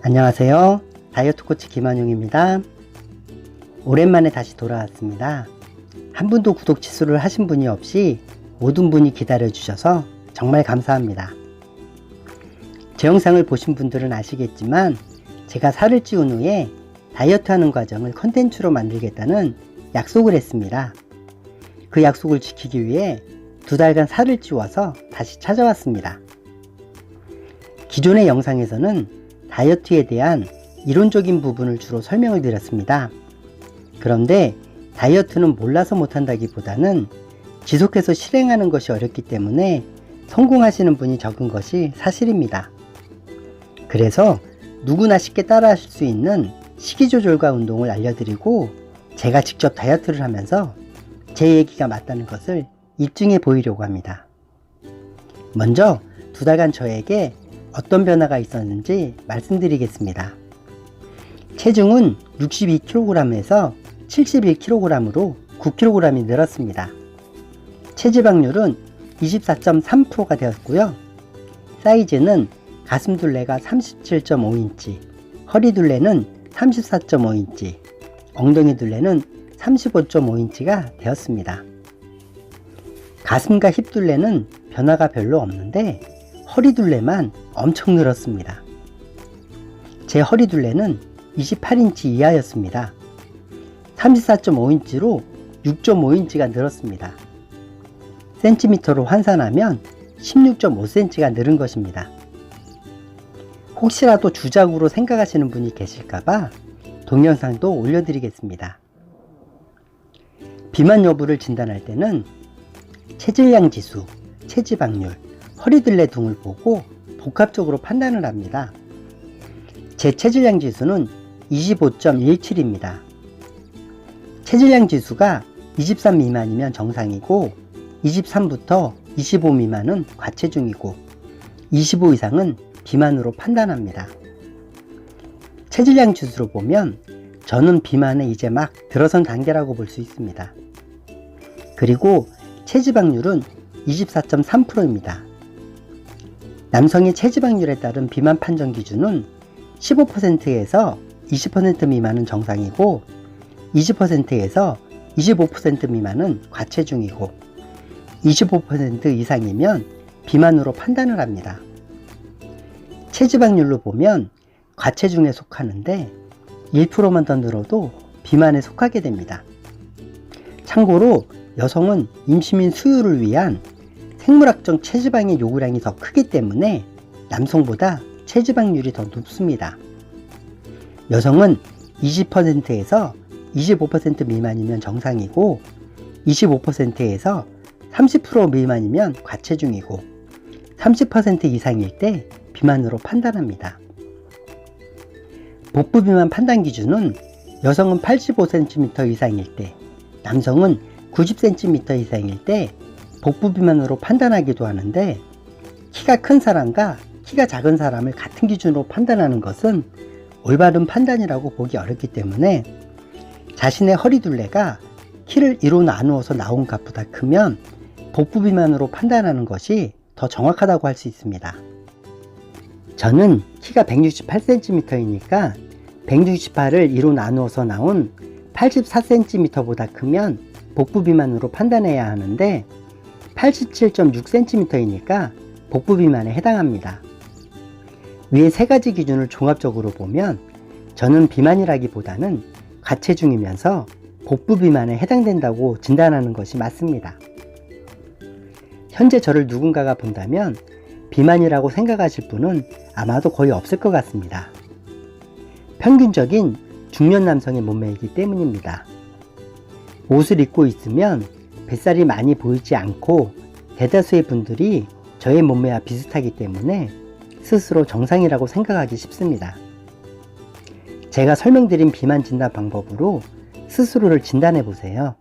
안녕하세요. 다이어트 코치 김한용입니다. 오랜만에 다시 돌아왔습니다. 한 분도 구독 취소를 하신 분이 없이 모든 분이 기다려 주셔서 정말 감사합니다. 제 영상을 보신 분들은 아시겠지만 제가 살을 찌운 후에 다이어트 하는 과정을 컨텐츠로 만들겠다는 약속을 했습니다. 그 약속을 지키기 위해 2달간 살을 찌워서 다시 찾아왔습니다. 기존의 영상에서는 다이어트에 대한 이론적인 부분을 주로 설명을 드렸습니다. 그런데 다이어트는 몰라서 못한다기보다는 지속해서 실행하는 것이 어렵기 때문에 성공하시는 분이 적은 것이 사실입니다. 그래서 누구나 쉽게 따라 하실 수 있는 식이조절과 운동을 알려드리고 제가 직접 다이어트를 하면서 제 얘기가 맞다는 것을 입증해 보이려고 합니다. 먼저 2달간 저에게 어떤 변화가 있었는지 말씀드리겠습니다. 체중은 62kg에서 71kg으로 9kg이 늘었습니다. 체지방률은 24.3%가 되었고요. 사이즈는 가슴 둘레가 37.5인치, 허리 둘레는 34.5인치, 엉덩이 둘레는 35.5인치가 되었습니다. 가슴과 힙 둘레는 변화가 별로 없는데 허리 둘레만 엄청 늘었습니다. 제 허리 둘레는 28인치 이하였습니다. 34.5인치로 6.5인치가 늘었습니다. 센티미터로 환산하면 16.5cm가 늘은 것입니다. 혹시라도 주작으로 생각하시는 분이 계실까봐 동영상도 올려드리겠습니다. 비만 여부를 진단할 때는 체질량 지수, 체지방률, 허리둘레 등을 보고 복합적으로 판단을 합니다. 제 체질량 지수는 25.17입니다. 체질량 지수가 23 미만이면 정상이고 23부터 25 미만은 과체중이고 25 이상은 비만으로 판단합니다. 체질량 지수로 보면 저는 비만에 이제 막 들어선 단계라고 볼 수 있습니다. 그리고 체지방률은 24.3%입니다. 남성의 체지방률에 따른 비만 판정 기준은 15%에서 20% 미만은 정상이고 20%에서 25% 미만은 과체중이고 25% 이상이면 비만으로 판단을 합니다. 체지방률로 보면 과체중에 속하는데 1%만 더 늘어도 비만에 속하게 됩니다. 참고로 여성은 임신 및 수유를 위한 생물학적 체지방의 요구량이 더 크기 때문에 남성보다 체지방률이 더 높습니다. 여성은 20%에서 25% 미만이면 정상이고 25%에서 30% 미만이면 과체중이고 30% 이상일 때 비만으로 판단합니다. 복부 비만 판단 기준은 여성은 85cm 이상일 때, 남성은 90cm 이상일 때 복부 비만으로 판단하기도 하는데 키가 큰 사람과 키가 작은 사람을 같은 기준으로 판단하는 것은 올바른 판단이라고 보기 어렵기 때문에 자신의 허리 둘레가 키를 2로 나누어서 나온 값보다 크면 복부 비만으로 판단하는 것이 더 정확하다고 할 수 있습니다. 저는 키가 168cm이니까 168을 2로 나누어서 나온 84cm보다 크면 복부 비만으로 판단해야 하는데 87.6cm이니까 복부 비만에 해당합니다. 위의 3가지 기준을 종합적으로 보면 저는 비만이라기보다는 과체중이면서 복부 비만에 해당된다고 진단하는 것이 맞습니다. 현재 저를 누군가가 본다면 비만이라고 생각하실 분은 아마도 거의 없을 것 같습니다. 평균적인 중년 남성의 몸매이기 때문입니다. 옷을 입고 있으면 뱃살이 많이 보이지 않고 대다수의 분들이 저의 몸매와 비슷하기 때문에 스스로 정상이라고 생각하기 쉽습니다. 제가 설명드린 비만 진단 방법으로 스스로를 진단해 보세요.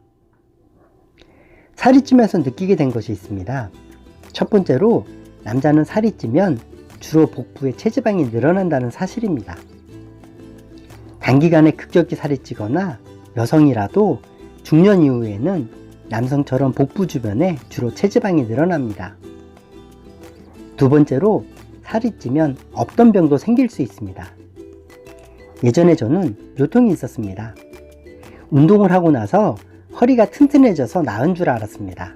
살이 찌면서 느끼게 된 것이 있습니다. 첫 번째로 남자는 살이 찌면 주로 복부에 체지방이 늘어난다는 사실입니다. 단기간에 급격히 살이 찌거나 여성이라도 중년 이후에는 남성처럼 복부 주변에 주로 체지방이 늘어납니다. 두 번째로 살이 찌면 없던 병도 생길 수 있습니다. 예전에 저는 요통이 있었습니다. 운동을 하고 나서 허리가 튼튼해져서 나은 줄 알았습니다.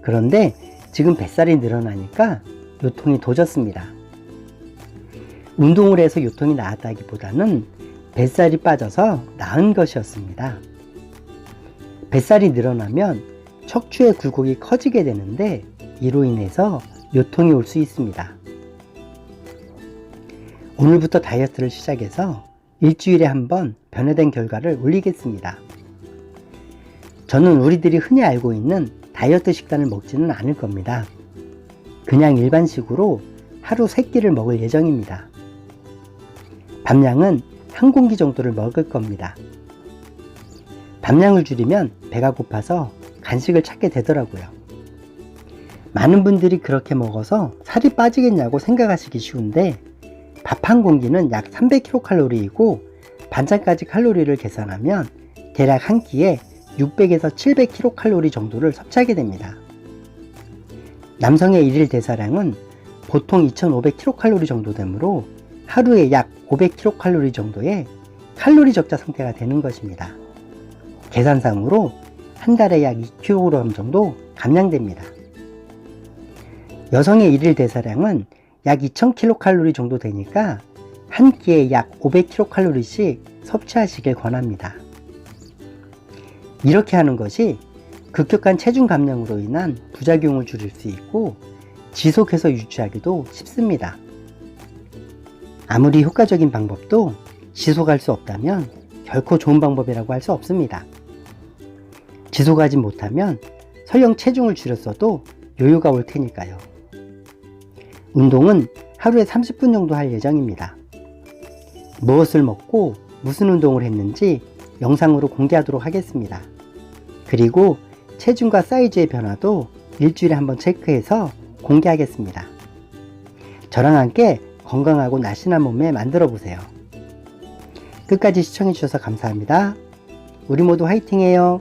그런데 지금 뱃살이 늘어나니까 요통이 도졌습니다. 운동을 해서 요통이 나았다기보다는 뱃살이 빠져서 나은 것이었습니다. 뱃살이 늘어나면 척추의 굴곡이 커지게 되는데 이로 인해서 요통이 올 수 있습니다. 오늘부터 다이어트를 시작해서 일주일에 한 번 변화된 결과를 올리겠습니다. 저는 우리들이 흔히 알고 있는 다이어트 식단을 먹지는 않을 겁니다. 그냥 일반식으로 하루 3끼를 먹을 예정입니다. 밥량은 1공기 정도를 먹을 겁니다. 밥량을 줄이면 배가 고파서 간식을 찾게 되더라고요. 많은 분들이 그렇게 먹어서 살이 빠지겠냐고 생각하시기 쉬운데 밥 1공기는 약 300kcal이고 반찬까지 칼로리를 계산하면 대략 한 끼에 600에서 700kcal 정도를 섭취하게 됩니다. 남성의 일일 대사량은 보통 2500kcal 정도 되므로 하루에 약 500kcal 정도의 칼로리 적자 상태가 되는 것입니다. 계산상으로 한 달에 약 2kg 정도 감량됩니다. 여성의 일일 대사량은 약 2000kcal 정도 되니까 한 끼에 약 500kcal씩 섭취하시길 권합니다. 이렇게 하는 것이 급격한 체중 감량으로 인한 부작용을 줄일 수 있고 지속해서 유지하기도 쉽습니다. 아무리 효과적인 방법도 지속할 수 없다면 결코 좋은 방법이라고 할 수 없습니다. 지속하지 못하면 설령 체중을 줄였어도 요요가 올 테니까요. 운동은 하루에 30분 정도 할 예정입니다. 무엇을 먹고 무슨 운동을 했는지 영상으로 공개하도록 하겠습니다. 그리고 체중과 사이즈의 변화도 일주일에 한번 체크해서 공개하겠습니다. 저랑 함께 건강하고 날씬한 몸매 만들어 보세요. 끝까지 시청해 주셔서 감사합니다. 우리 모두 화이팅해요.